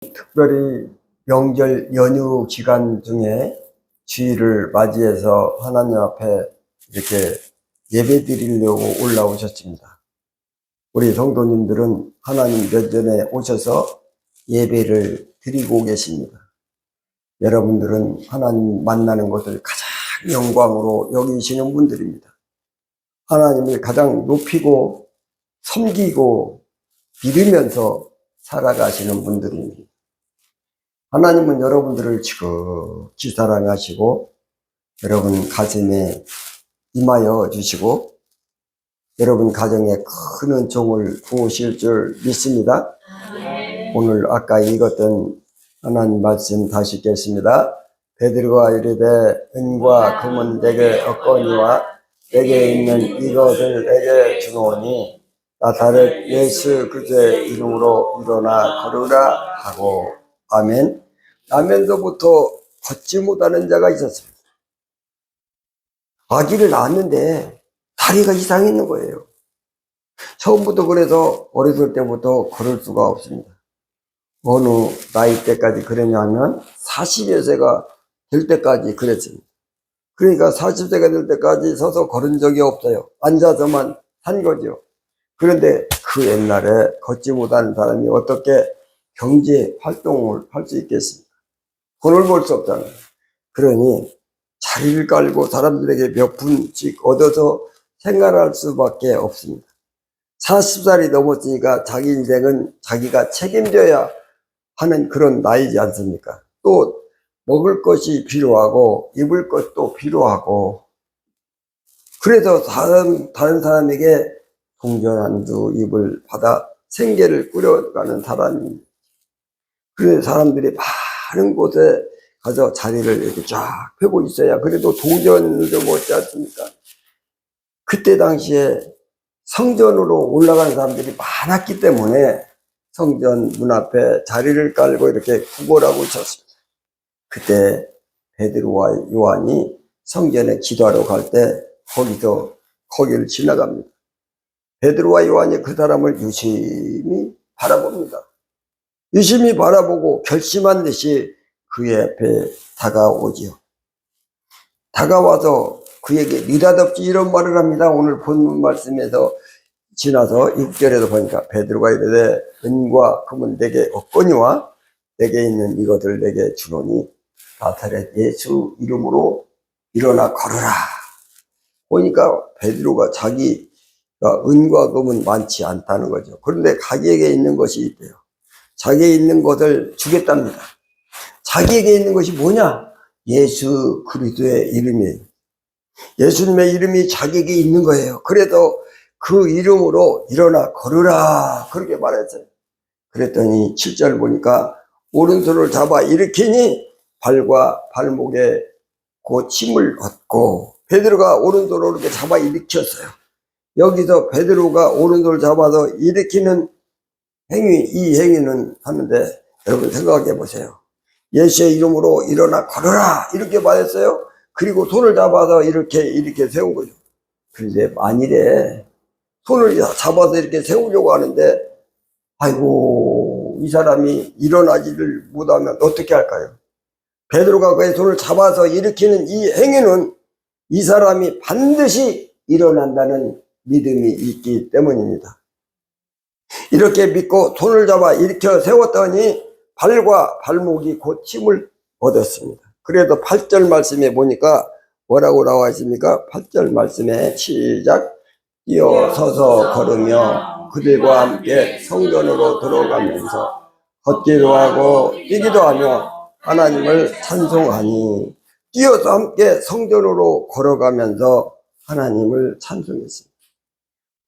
특별히 명절 연휴 기간 중에 주일을 맞이해서 하나님 앞에 이렇게 예배 드리려고 올라오셨습니다. 우리 성도님들은 하나님 면전에 오셔서 예배를 드리고 계십니다. 여러분들은 하나님 만나는 것을 가장 영광으로 여기시는 분들입니다. 하나님을 가장 높이고 섬기고 믿으면서 살아가시는 분들입니다. 하나님은 여러분들을 지극히 사랑하시고 여러분 가슴에 임하여 주시고 여러분 가정에 큰 은총을 부으실 줄 믿습니다. 오늘 아까 읽었던 하나님 말씀 다시 읽겠습니다. 베드로가 이르되 은과 금은 내게 없거니와 내게 있는 이것을 내게 주노니 나사렛 예수 그리스도의 이름으로 일어나 걸으라 하고 아멘. 나면서부터 걷지 못하는 자가 있었습니다. 아기를 낳았는데 다리가 이상했는 거예요. 처음부터 그래서 어렸을 때부터 걸을 수가 없습니다. 어느 나이 때까지 그러냐면 40여 세가 될 때까지 그랬습니다. 그러니까 40세가 될 때까지 서서 걸은 적이 없어요. 앉아서만 산 거죠. 그런데 그 옛날에 걷지 못하는 사람이 어떻게 경제 활동을 할 수 있겠습니까? 돈을 벌 수 없잖아요. 그러니 자리를 깔고 사람들에게 몇 푼씩 얻어서 생활할 수밖에 없습니다. 40살이 넘었으니까 자기 인생은 자기가 책임져야 하는 그런 나이지 않습니까? 또 먹을 것이 필요하고 입을 것도 필요하고 그래서 다른 사람에게 동전한두 입을 받아 생계를 꾸려가는 사람입니다. 그래서 사람들이 많은 곳에 가서 자리를 이렇게 쫙 펴고 있어야 그래도 동전을 좀 얻지 않습니까? 그때 당시에 성전으로 올라가는 사람들이 많았기 때문에 성전 문 앞에 자리를 깔고 이렇게 구걸하고 있었습니다. 그때 베드로와 요한이 성전에 기도하러 갈 때 거기를 지나갑니다. 베드로와 요한이 그 사람을 유심히 바라봅니다. 유심히 바라보고 결심한 듯이 그의 앞에 다가오지요. 다가와서 그에게 느닷없이 이런 말을 합니다. 오늘 본문 말씀에서 지나서 6절에도 보니까 베드로가 이르되 은과 금은 내게 없거니와 내게 있는 이것을 내게 주노니 나사렛 예수 이름으로 일어나 걸으라. 보니까 베드로가 자기가 은과 금은 많지 않다는 거죠. 그런데 자기에게 있는 것이 있대요. 자기에게 있는 것을 주겠답니다. 자기에게 있는 것이 뭐냐? 예수 그리스도의 이름이에요. 예수님의 이름이 자기에게 있는 거예요. 그래서 그 이름으로 일어나 걸으라 그렇게 말했어요. 그랬더니 7절 보니까 오른손을 잡아 일으키니 발과 발목에 곧 힘을 얻고 베드로가 오른손으로 이렇게 잡아 일으켰어요. 여기서 베드로가 오른손을 잡아서 일으키는 행위, 이 행위는 하는데 여러분 생각해 보세요. 예수의 이름으로 일어나 걸어라 이렇게 말했어요. 그리고 손을 잡아서 이렇게 세운 거죠. 그런데 만일에 손을 잡아서 이렇게 세우려고 하는데 아이고 이 사람이 일어나지를 못하면 어떻게 할까요? 베드로가 그의 손을 잡아서 일으키는 이 행위는 이 사람이 반드시 일어난다는 믿음이 있기 때문입니다. 이렇게 믿고 손을 잡아 일으켜 세웠더니 발과 발목이 곧 힘을 얻었습니다. 그래도 8절 말씀에 보니까 뭐라고 나와 있습니까? 8절 말씀에 시작. 뛰어서서 걸으며 그들과 함께 성전으로 들어가면서 걷기도 하고 뛰기도 하며 하나님을 찬송하니 뛰어서 함께 성전으로 걸어가면서 하나님을 찬송했습니다.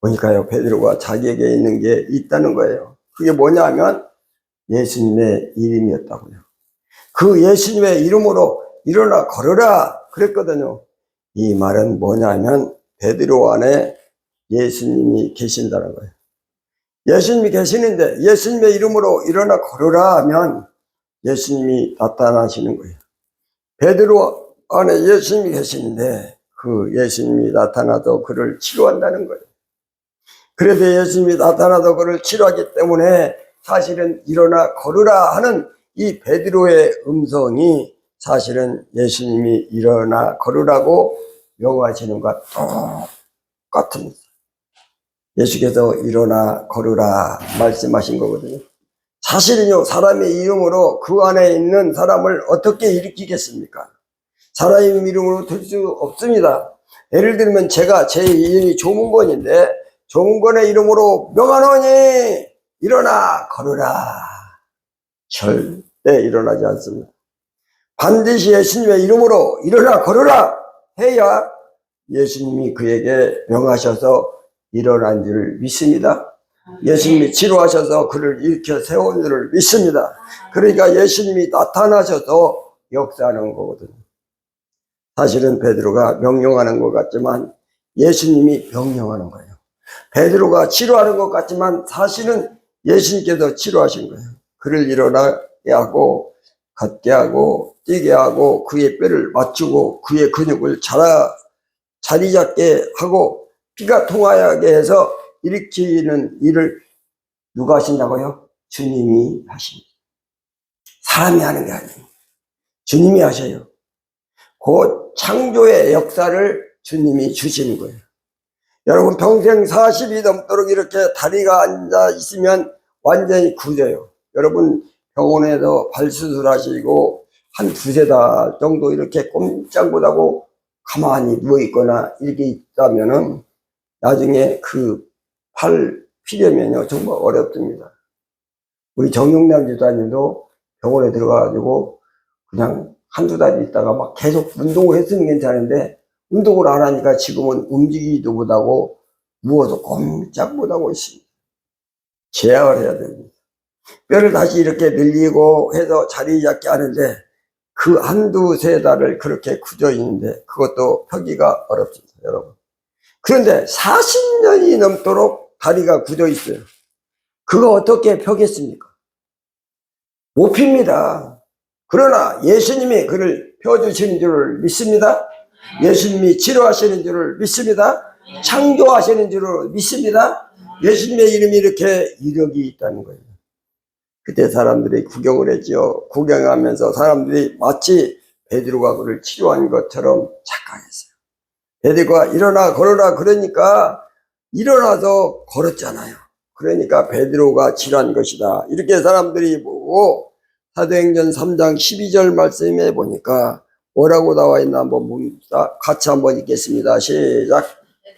보니까요, 베드로가 자기에게 있는 게 있다는 거예요. 그게 뭐냐 하면 예수님의 이름이었다고요. 그 예수님의 이름으로 일어나 걸어라 그랬거든요. 이 말은 뭐냐면 베드로 안에 예수님이 계신다는 거예요. 예수님이 계시는데 예수님의 이름으로 일어나 걸어라 하면 예수님이 나타나시는 거예요. 베드로 안에 예수님이 계시는데 그 예수님이 나타나서 그를 치료한다는 거예요. 그래서 예수님이 나타나서 그를 치료하기 때문에 사실은 일어나 걸으라 하는 이 베드로의 음성이 사실은 예수님이 일어나 걸으라고 명하시는 것과 똑같습니다. 예수께서 일어나 걸으라 말씀하신 거거든요. 사실은요, 사람의 이름으로 그 안에 있는 사람을 어떻게 일으키겠습니까? 사람의 이름으로 될 수 없습니다. 예를 들면 제가 제 이름이 조문권인데 조문권의 이름으로 명하노니 일어나 걸으라. 절대 일어나지 않습니다. 반드시 예수님의 이름으로 일어나 걸으라 해야 예수님이 그에게 명하셔서 일어난 줄을 믿습니다. 예수님이 치료하셔서 그를 일으켜 세운 줄을 믿습니다. 그러니까 예수님이 나타나셔서 역사하는 거거든요. 사실은 베드로가 명령하는 것 같지만 예수님이 명령하는 거예요. 베드로가 치료하는 것 같지만 사실은 예수님께서 치료하신 거예요. 그를 일어나게 하고 걷게 하고 뛰게 하고 그의 뼈를 맞추고 그의 근육을 자리 잡게 하고 피가 통하게 해서 일으키는 일을 누가 하신다고요? 주님이 하십니다. 사람이 하는 게 아니에요. 주님이 하셔요. 그 창조의 역사를 주님이 주시는 거예요. 여러분 평생 40이 넘도록 이렇게 다리가 앉아 있으면 완전히 굳어요. 여러분 병원에서 발수술 하시고 한 두세 달 정도 이렇게 꼼짝 못하고 가만히 누워있거나 이렇게 있다면은 나중에 그 팔 피려면요 정말 어렵습니다. 우리 정용남 집사님도 병원에 들어가가지고 그냥 한두 달 있다가 막 계속 운동을 했으면 괜찮은데 운동을 안 하니까 지금은 움직이지도 못하고 누워서 꼼짝 못하고 있습니다. 제약을 해야 됩니다. 뼈를 다시 이렇게 늘리고 해서 자리 잡게 하는데 그 한두 세 달을 그렇게 굳어 있는데 그것도 펴기가 어렵습니다, 여러분. 그런데 40년이 넘도록 다리가 굳어 있어요. 그거 어떻게 펴겠습니까? 못 핍니다. 그러나 예수님이 그를 펴주시는 줄을 믿습니다. 예수님이 치료하시는 줄을 믿습니다. 창조하시는 줄을 믿습니다. 예수님의 이름이 이렇게 이력이 있다는 거예요. 그때 사람들이 구경을 했죠. 구경하면서 사람들이 마치 베드로가 그를 치료한 것처럼 착각했어요. 베드로가 일어나 걸어라 그러니까 일어나서 걸었잖아요. 그러니까 베드로가 치료한 것이다. 이렇게 사람들이 보고 사도행전 3장 12절 말씀에 보니까 뭐라고 나와 있나 한번 봅니다. 같이 한번 읽겠습니다. 시작.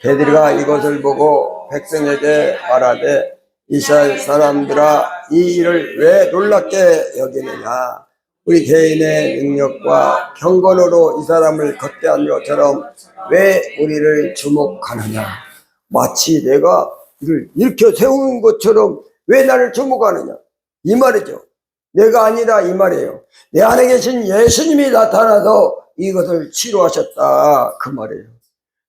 베드로가 이것을 보고 백성에게 말하되 이스라엘 사람들아 이 일을 왜 놀랍게 여기느냐. 우리 개인의 능력과 경건으로 이 사람을 걷게 한 것처럼 왜 우리를 주목하느냐. 마치 내가 이를 일으켜 세우는 것처럼 왜 나를 주목하느냐. 이 말이죠. 내가 아니라 이 말이에요. 내 안에 계신 예수님이 나타나서 이것을 치료하셨다. 그 말이에요.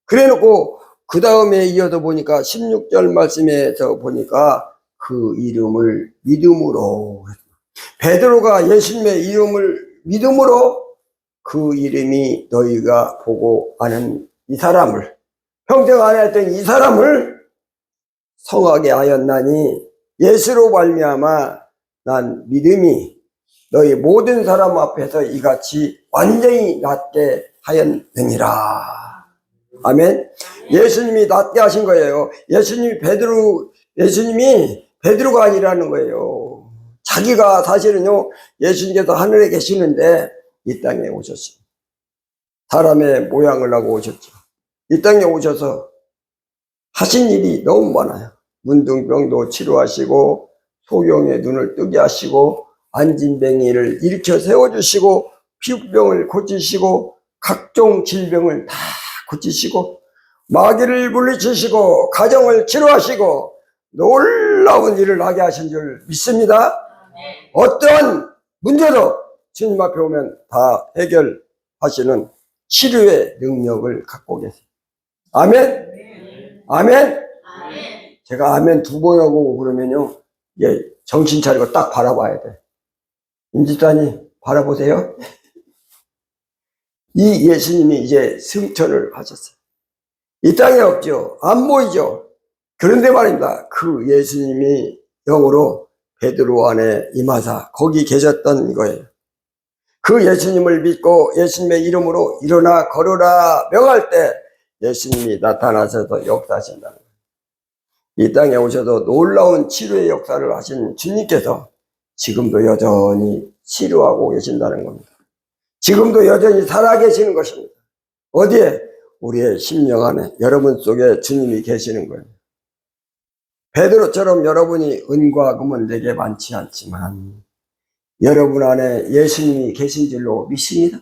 그래 놓고 그 다음에 이어서 보니까 16절 말씀에서 보니까 그 이름을 믿음으로 베드로가 예수님의 이름을 믿음으로 그 이름이 너희가 보고 아는 이 사람을 평생 안 했던 이 사람을 성하게 하였나니 예수로 말미암아 난 믿음이 너희 모든 사람 앞에서 이같이 완전히 낫게 하였느니라. 아멘. 예수님이 낫게 하신 거예요. 예수님이 베드로가 아니라는 거예요. 자기가 사실은요, 예수님께서 하늘에 계시는데 이 땅에 오셨어요. 사람의 모양을 하고 오셨죠. 이 땅에 오셔서 하신 일이 너무 많아요. 문둥병도 치료하시고 소경의 눈을 뜨게 하시고 안진뱅이를 일으켜 세워주시고 피부병을 고치시고 각종 질병을 다 고치시고 마귀를 물리치시고 가정을 치료하시고 놀라운 일을 하게 하신 줄 믿습니다. 어떠한 문제도 주님 앞에 오면 다 해결하시는 치료의 능력을 갖고 계세요. 아멘? 아멘? 제가 아멘 두 번 하고 그러면요, 예, 정신 차리고 딱 바라봐야 돼. 임집사님, 바라보세요. 이 예수님이 이제 승천을 하셨어요. 이 땅에 없죠. 안 보이죠. 그런데 말입니다. 그 예수님이 영으로 베드로 안에 임하사 거기 계셨던 거예요. 그 예수님을 믿고 예수님의 이름으로 일어나 걸어라 명할 때 예수님이 나타나셔서 역사하신다는 거예요. 이 땅에 오셔서 놀라운 치료의 역사를 하신 주님께서 지금도 여전히 치료하고 계신다는 겁니다. 지금도 여전히 살아계시는 것입니다. 어디에? 우리의 심령 안에, 여러분 속에 주님이 계시는 거예요. 베드로처럼 여러분이 은과 금은 내게 많지 않지만 여러분 안에 예수님이 계신 줄로 믿습니다.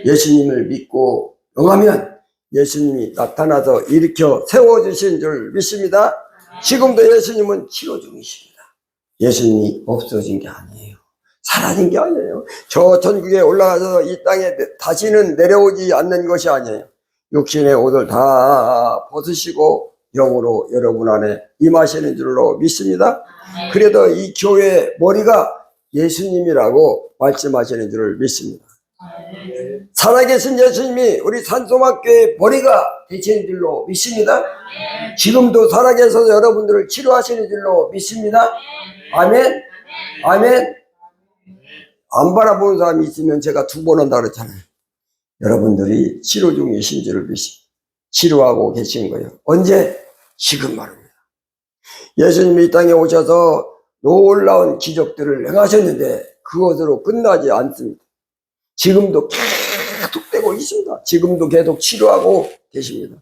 예수님을 믿고 응하면 예수님이 나타나서 일으켜 세워주신 줄 믿습니다. 지금도 예수님은 치료 중이십니다. 예수님이 없어진 게 아니에요. 사라진 게 아니에요. 저 천국에 올라가서 이 땅에 다시는 내려오지 않는 것이 아니에요. 육신의 옷을 다 벗으시고 영으로 여러분 안에 임하시는 줄로 믿습니다. 그래도 이 교회의 머리가 예수님이라고 말씀하시는 줄을 믿습니다. 살아계신 예수님이 우리 산소막교의 머리가 되시는 줄로 믿습니다. 지금도 살아계셔서 여러분들을 치료하시는 줄로 믿습니다. 아멘. 아멘. 안 바라보는 사람이 있으면 제가 2번 한다 그랬잖아요. 여러분들이 치료 중이신 줄을 믿습니다. 치료하고 계신 거예요. 언제? 지금 말입니다. 예수님이 이 땅에 오셔서 놀라운 기적들을 행하셨는데 그것으로 끝나지 않습니다. 지금도 계속 되고 있습니다. 지금도 계속 치료하고 계십니다.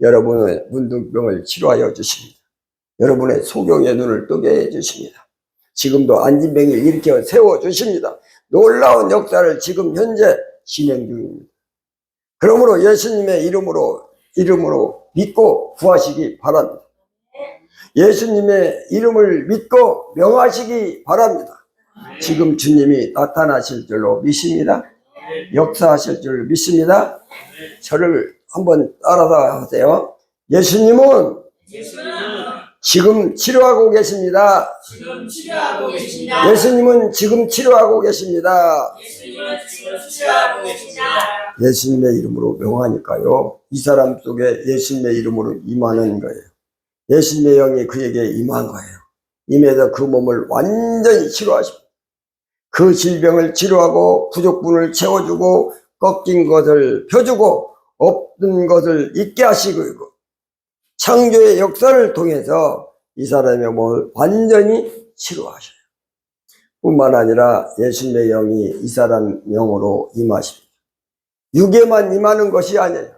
여러분의 문둥병을 치료하여 주십니다. 여러분의 소경의 눈을 뜨게 해주십니다. 지금도 안진병을 일으켜 세워주십니다. 놀라운 역사를 지금 현재 진행 중입니다. 그러므로 예수님의 이름으로 믿고 구하시기 바랍니다. 예수님의 이름을 믿고 명하시기 바랍니다. 지금 주님이 나타나실 줄로 믿습니다. 역사하실 줄 믿습니다. 저를 한번 따라서 하세요. 예수님은 지금 치료하고 계십니다. 예수님은 지금 치료하고 계십니다. 예수님의 이름으로 명하니까요. 이 사람 속에 예수님의 이름으로 임하는 거예요. 예수님의 영이 그에게 임한 거예요. 임해서 그 몸을 완전히 치료하십니다. 그 질병을 치료하고 부족분을 채워주고 꺾인 것을 펴주고 없는 것을 있게 하시고 창조의 역사를 통해서 이 사람의 몸을 완전히 치료하셔요. 뿐만 아니라 예수님의 영이 이 사람 영으로 임하십니다. 육에만 임하는 것이 아니에요.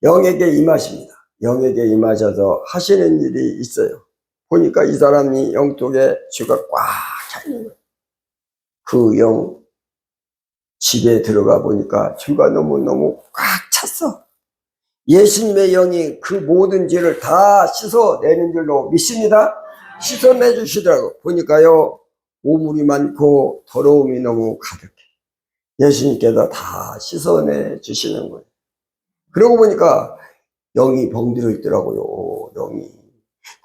영에게 임하십니다. 영에게 임하셔서 하시는 일이 있어요. 보니까 이 사람이 영 속에 쥐가 꽉 차 있는 거예요. 그 영 집에 들어가 보니까 쥐가 너무너무 꽉 찼어. 예수님의 영이 그 모든 죄를 다 씻어내는 줄로 믿습니다. 씻어내 주시더라고. 보니까요, 오물이 많고 더러움이 너무 가득해. 예수님께서 다 씻어내 주시는 거예요. 그러고 보니까 영이 병들어 있더라고요.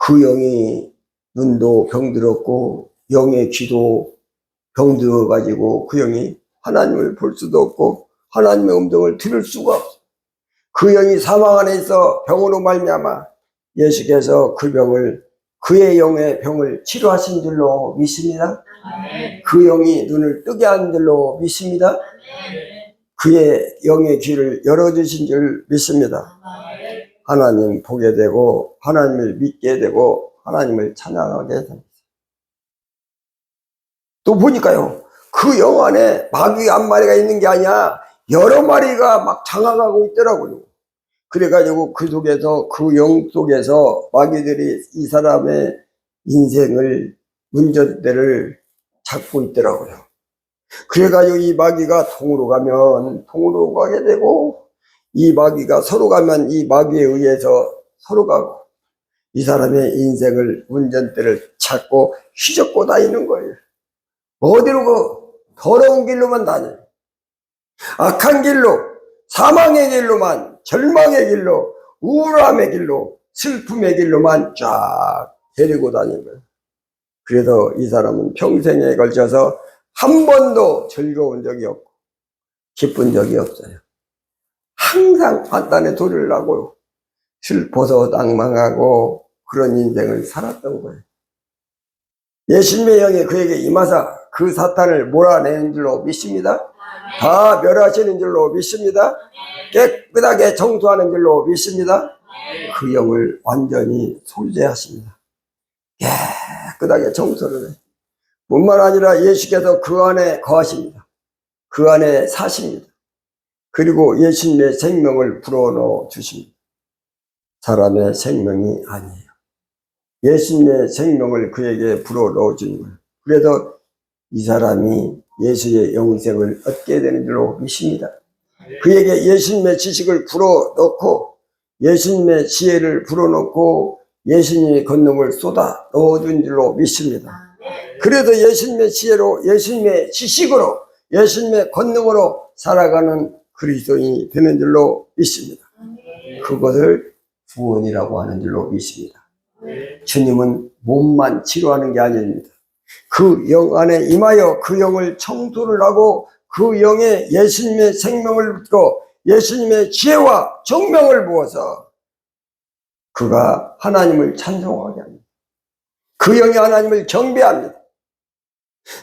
그 영이 눈도 병들었고 영의 귀도 병들어가지고 그 영이 하나님을 볼 수도 없고 하나님의 음성을 들을 수가 없어. 그 영이 사망 안에 있어 병으로 말미암아 예수께서 그 병을, 그의 영의 병을 치료하신 줄로 믿습니다. 그 영이 눈을 뜨게 한 줄로 믿습니다. 그의 영의 귀를 열어주신 줄 믿습니다. 하나님 보게 되고 하나님을 믿게 되고 하나님을 찬양하게 됩니다. 또 보니까요, 그 영 안에 마귀 한 마리가 있는 게 아니야 여러 마리가 막 장악하고 있더라고요. 그래가지고 그 속에서, 그 영 속에서 마귀들이 이 사람의 인생을, 운전대를 잡고 있더라고요. 그래가지고 이 마귀가 통으로 가면 통으로 가게 되고, 이 마귀가 서로 가면 이 마귀에 의해서 서로 가고, 이 사람의 인생을, 운전대를 찾고 휘젓고 다니는 거예요. 어디로 가? 더러운 길로만 다녀요. 악한 길로, 사망의 길로만, 절망의 길로, 우울함의 길로, 슬픔의 길로만 쫙 데리고 다니는 거예요. 그래서 이 사람은 평생에 걸쳐서 한 번도 즐거운 적이 없고 기쁜 적이 없어요. 항상 판단에 돌을 나고 슬퍼서 낭망하고 그런 인생을 살았던 거예요. 예수님의 영이 그에게 임하사 그 사탄을 몰아내는 줄로 믿습니다. 다 멸하시는 줄로 믿습니다. 깨끗하게 청소하는 줄로 믿습니다. 그 영을 완전히 소재하십니다. 깨끗하게 청소를 해. 뿐만 아니라 예수께서 그 안에 거하십니다. 그 안에 사십니다. 그리고 예수님의 생명을 불어넣어 주십니다. 사람의 생명이 아니에요. 예수님의 생명을 그에게 불어넣어 주는 거예요. 그래서 이 사람이 예수의 영생을 얻게 되는 줄로 믿습니다. 그에게 예수님의 지식을 불어넣고 예수님의 지혜를 불어넣고 예수님의 권능을 쏟아 넣어준 줄로 믿습니다. 그래도 예수님의 지혜로 예수님의 지식으로 예수님의 권능으로 살아가는 그리스도인이 되는 줄로 믿습니다. 그것을 구원이라고 하는 줄로 믿습니다. 주님은 몸만 치료하는 게 아닙니다. 그 영 안에 임하여 그 영을 청소를 하고 그 영에 예수님의 생명을 붓고 예수님의 지혜와 정명을 부어서 그가 하나님을 찬송하게 합니다. 그 영이 하나님을 경배합니다.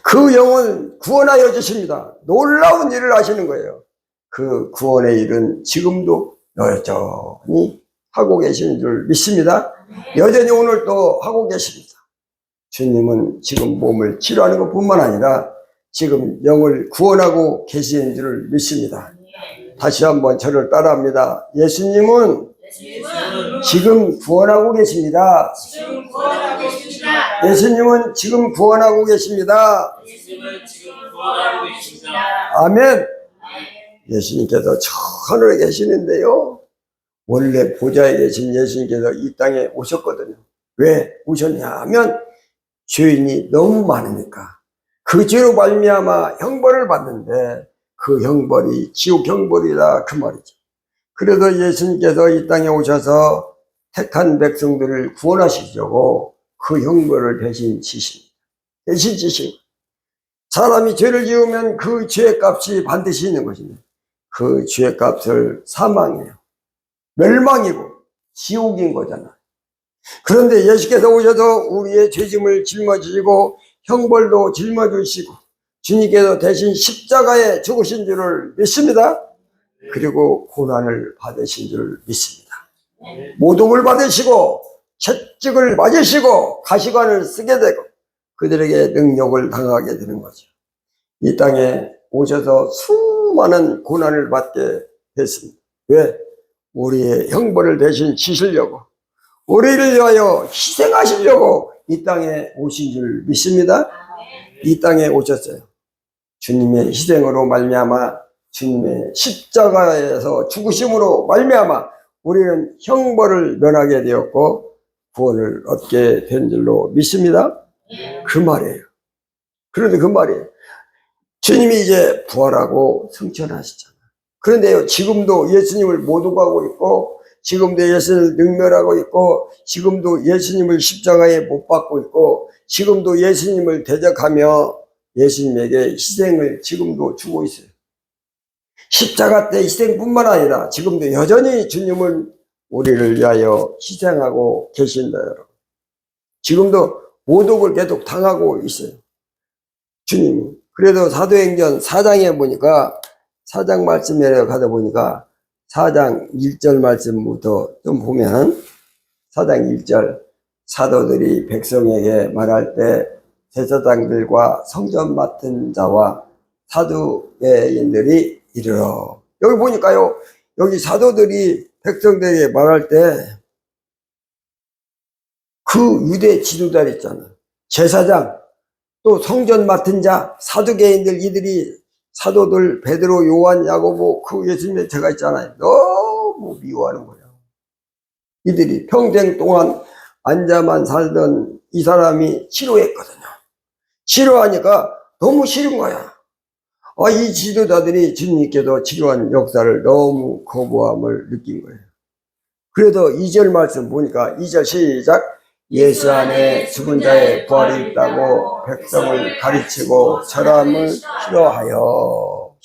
그 영은 구원하여 주십니다. 놀라운 일을 하시는 거예요. 그 구원의 일은 지금도 여전히 하고 계시는 줄 믿습니다. 여전히 오늘 또 하고 계십니다. 주님은 지금 몸을 치료하는 것뿐만 아니라 지금 영을 구원하고 계시는 줄 믿습니다. 다시 한번 저를 따라합니다. 예수님은 지금 구원하고 계십니다. 예수님은 지금 구원하고 계십니다. 아멘. 예수님께서 저 하늘에 계시는데요, 원래 보좌에 계신 예수님께서 이 땅에 오셨거든요. 왜 오셨냐 하면 죄인이 너무 많으니까 그 죄로 말미암아 형벌을 받는데 그 형벌이 지옥 형벌이다 그 말이죠. 그래서 예수님께서 이 땅에 오셔서 택한 백성들을 구원하시려고 그 형벌을 대신 지십니다. 대신 지십니다. 사람이 죄를 지으면 그 죄의 값이 반드시 있는 것입니다. 그 죄의 값을 사망이에요. 멸망이고 지옥인 거잖아요. 그런데 예수께서 오셔서 우리의 죄짐을 짊어지시고 형벌도 짊어지시고 주님께서 대신 십자가에 죽으신 줄을 믿습니다. 그리고 고난을 받으신 줄 믿습니다. 모독을 받으시고 채찍을 맞으시고 가시관을 쓰게 되고 그들에게 능욕을 당하게 되는 거죠. 이 땅에 오셔서 수많은 고난을 받게 됐습니다. 왜? 우리의 형벌을 대신 지시려고, 우리를 위하여 희생하시려고 이 땅에 오신 줄 믿습니다. 이 땅에 오셨어요. 주님의 희생으로 말미암아 주님의 십자가에서 죽으심으로 말미암아 우리는 형벌을 면하게 되었고 구원을 얻게 된 줄로 믿습니다. 그 말이에요. 그런데 그 말이에요. 주님이 이제 부활하고 승천하시잖아요. 그런데요, 지금도 예수님을 모독하고 있고 지금도 예수님을 능멸하고 있고 지금도 예수님을 십자가에 못 박고 있고 지금도 예수님을 대적하며 예수님에게 희생을 지금도 주고 있어요. 십자가 때 희생뿐만 아니라 지금도 여전히 주님은 우리를 위하여 희생하고 계신다 여러분. 지금도 모독을 계속 당하고 있어요. 주님이. 그래도 사도행전 4장에 보니까 4장 말씀에 가다 보니까 4장 1절 말씀부터 좀 보면 4장 1절 사도들이 백성에게 말할 때 제사장들과 성전 맡은 자와 사두개인들이 이르러. 여기 보니까요, 여기 사도들이 백성들에게 말할 때 그 유대 지도자들 있잖아요. 제사장, 또 성전 맡은 자, 사두개인들, 이들이 사도들 베드로, 요한, 야고보 그 예수님의 제가 있잖아요. 너무 미워하는 거예요. 이들이 평생 동안 앉아만 살던 이 사람이 치료했거든요. 치료하니까 너무 싫은 거야. 이 지도자들이 주님께서 치료한 역사를 너무 거부함을 느낀 거예요. 그래도 2절 말씀 보니까 2절 시작. 예수 안에 죽은 자의 부활이 있다고 백성을 가르치고 사람을 싫어하여.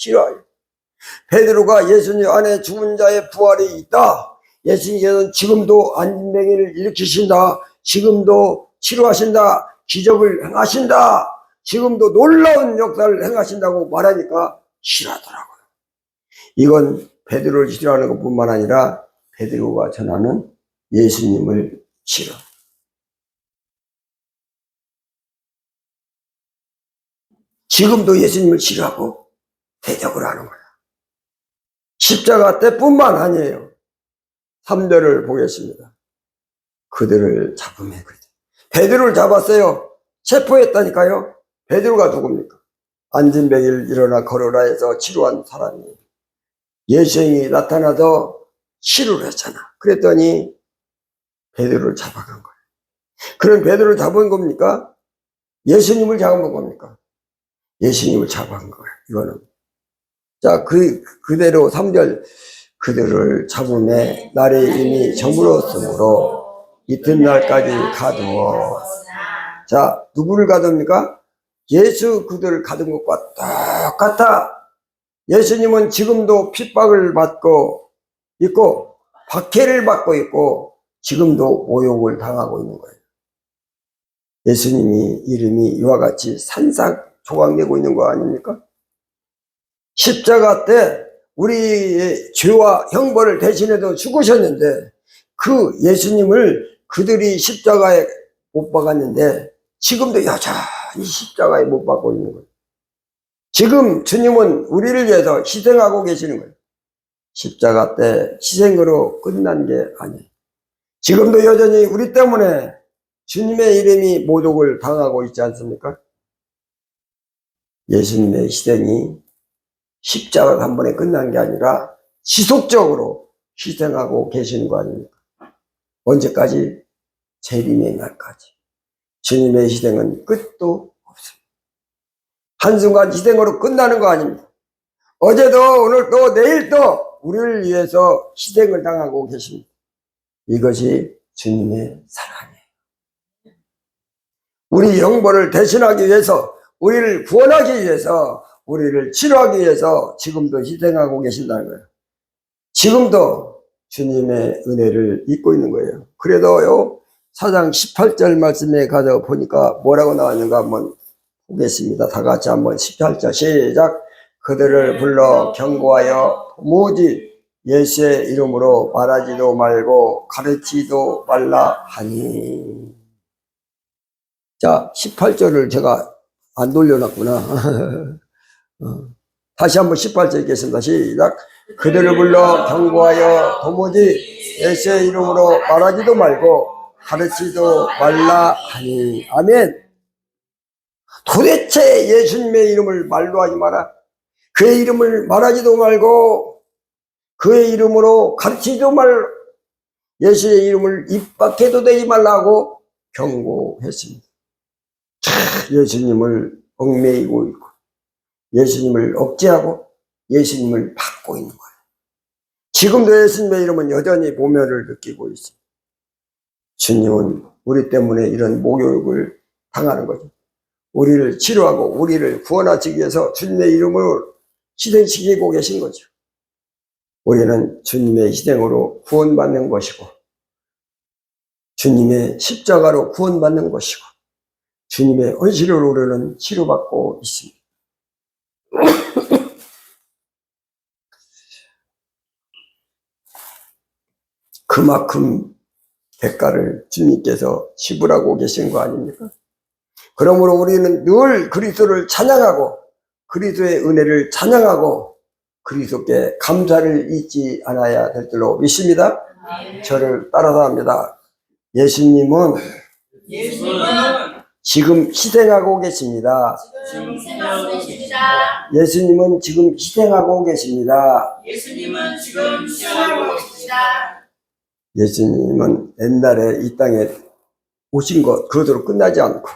베드로가 예수님 안에 죽은 자의 부활이 있다. 예수님께서는 지금도 안병이를 일으키신다. 지금도 치료하신다. 기적을 행하신다. 지금도 놀라운 역사를 행하신다고 말하니까 싫어하더라고요. 이건 베드로를 싫어하는 것뿐만 아니라 베드로가 전하는 예수님을 싫어. 지금도 예수님을 싫어하고 대적을 하는 거야. 십자가 때뿐만 아니에요. 3절을 보겠습니다. 그들을 잡으면 그러죠. 베드로를 잡았어요. 체포했다니까요. 베드로가 누굽니까? 안진뱅이를 일어나 걸어라 해서 치료한 사람이에요. 예수님이 나타나서 치료를 했잖아. 그랬더니 베드로를 잡아간 거예요. 그럼 베드로를 잡은 겁니까? 예수님을 잡은 겁니까? 예수님을 잡아간 거예요. 이거는. 자, 그대로 3절. 그들을 잡음에 날이 이미 저물었으므로 이튿날까지 가두어. 자, 누구를 가둡니까? 예수 그들을 가둔 것과 똑같아. 예수님은 지금도 핍박을 받고 있고 박해를 받고 있고 지금도 모욕을 당하고 있는 거예요. 예수님이 이름이 이와 같이 산산조각내고 있는 거 아닙니까? 십자가 때 우리의 죄와 형벌을 대신해서 죽으셨는데 그 예수님을 그들이 십자가에 못 박았는데 지금도 여전히 십자가에 못 박고 있는 거예요. 지금 주님은 우리를 위해서 희생하고 계시는 거예요. 십자가 때 희생으로 끝난 게 아니에요. 지금도 여전히 우리 때문에 주님의 이름이 모독을 당하고 있지 않습니까? 예수님의 희생이 십자가 한 번에 끝난 게 아니라 지속적으로 희생하고 계시는 거 아닙니까? 언제까지? 재림의 날까지. 주님의 희생은 끝도 없습니다. 한순간 희생으로 끝나는 거 아닙니다. 어제도 오늘도 내일도 우리를 위해서 희생을 당하고 계십니다. 이것이 주님의 사랑이에요. 우리 형벌을 대신하기 위해서, 우리를 구원하기 위해서, 우리를 치료하기 위해서 지금도 희생하고 계신다는 거예요. 지금도 주님의 은혜를 잊고 있는 거예요. 그래도요, 4장 18절 말씀에 가서 보니까 뭐라고 나왔는가 한번 보겠습니다. 다 같이 한번 18절 시작. 그들을 불러 경고하여 도무지 예수의 이름으로 말하지도 말고 가르치지도 말라 하니. 자, 18절을 제가 안 돌려놨구나. 다시 한번 18절 읽겠습니다. 시작. 그들을 불러 경고하여 도무지 예수의 이름으로 말하지도 말고 가르치지도 말라 하니. 아멘. 도대체 예수님의 이름을 말로 하지 마라. 그의 이름을 말하지도 말고 그의 이름으로 가르치지도 말라. 예수의 이름을 입 밖에도 대지 말라고 경고했습니다. 예수님을 얽매이고 있고 예수님을 억제하고 예수님을 받고 있는 거예요. 지금도 예수님의 이름은 여전히 모멸을 느끼고 있습니다. 주님은 우리 때문에 이런 모욕을 당하는 거죠. 우리를 치료하고 우리를 구원하시기 위해서 주님의 이름으로 희생시키고 계신 거죠. 우리는 주님의 희생으로 구원받는 것이고 주님의 십자가로 구원받는 것이고 주님의 언실로 우리는 치료받고 있습니다. 그만큼 대가를 주님께서 지불하고 계신 거 아닙니까? 그러므로 우리는 늘 그리스도를 찬양하고 그리스도의 은혜를 찬양하고 그리스도께 감사를 잊지 않아야 될 줄로 믿습니다. 저를 따라서 합니다. 예수님은 지금 희생하고 계십니다. 예수님은 지금 희생하고 계십니다. 예수님은 옛날에 이 땅에 오신 것 그것으로 끝나지 않고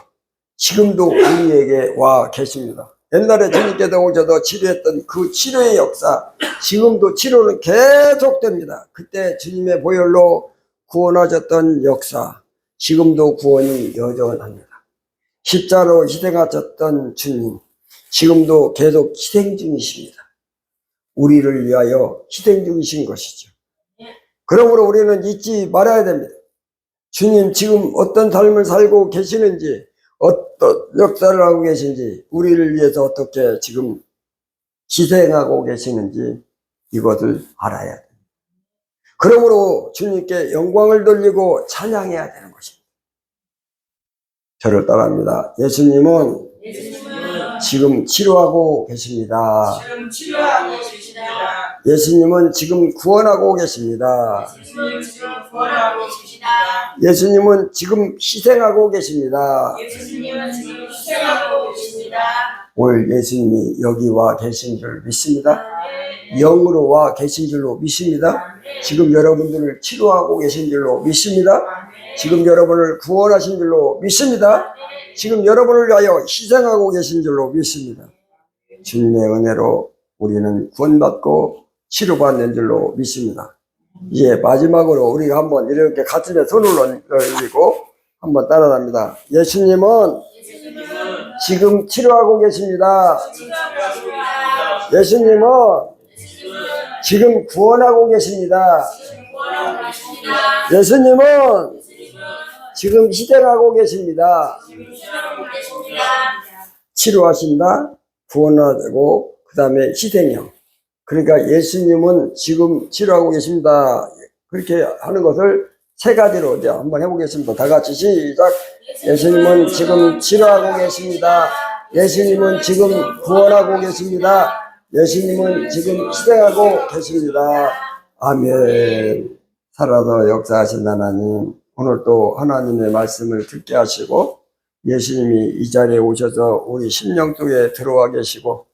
지금도 우리에게 와 계십니다. 옛날에 주님께서 오셔서 치료했던 그 치료의 역사, 지금도 치료는 계속됩니다. 그때 주님의 보혈로 구원하셨던 역사, 지금도 구원이 여전합니다. 십자로 희생하셨던 주님, 지금도 계속 희생 중이십니다. 우리를 위하여 희생 중이신 것이죠. 그러므로 우리는 잊지 말아야 됩니다. 주님 지금 어떤 삶을 살고 계시는지, 어떤 역사를 하고 계신지, 우리를 위해서 어떻게 지금 희생하고 계시는지 이것을 알아야 돼요. 그러므로 주님께 영광을 돌리고 찬양해야 되는 것입니다. 저를 따라합니다. 예수님은 지금 치료하고 계십니다. 예수님은 지금 구원하고 계십니다. 예수님은 지금 희생하고 계십니다. 오늘 예수님이 여기 와 계신 줄 믿습니다. 영으로 와 계신 줄로 믿습니다. 지금 여러분들을 치료하고 계신 줄로 믿습니다. 지금 여러분을 구원하신 줄로 믿습니다. 지금 여러분을 위하여 희생하고 계신 줄로 믿습니다. 주님의 은혜로 우리는 구원받고 치료받는 줄로 믿습니다. 이제 마지막으로 우리가 한번 이렇게 가슴에 손을 올리고 한번 따라합니다. 예수님은 지금 치료하고 계십니다. 예수님은 지금 구원하고 계십니다. 예수님은 지금 희생하고 계십니다. 치료하신다, 구원하고 그 다음에 희생형. 그러니까 예수님은 지금 치료하고 계십니다. 그렇게 하는 것을 세 가지로 이제 한번 해보겠습니다. 다 같이 시작. 예수님은 지금 치료하고 계십니다. 예수님은 지금 구원하고 계십니다. 예수님은 지금 희생하고 계십니다. 아멘. 살아서 역사하신 하나님, 오늘 또 하나님의 말씀을 듣게 하시고 예수님이 이 자리에 오셔서 우리 심령 속에 들어와 계시고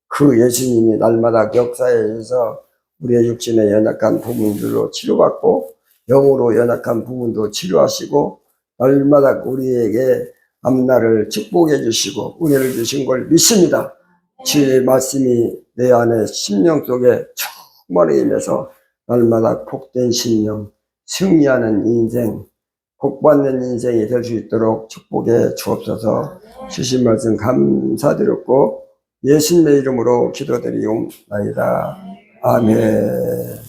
그 예수님이 날마다 역사에 의해서 우리의 육신의 연약한 부분들로 치료받고 영으로 연약한 부분도 치료하시고 날마다 우리에게 앞날을 축복해 주시고 은혜를 주신 걸 믿습니다. 주의 말씀이 내 안에 심령 속에 충만히 임해서 날마다 복된 심령, 승리하는 인생, 복받는 인생이 될 수 있도록 축복해 주옵소서. 주신 말씀 감사드렸고 예수님의 이름으로 기도드리옵나이다. 아멘.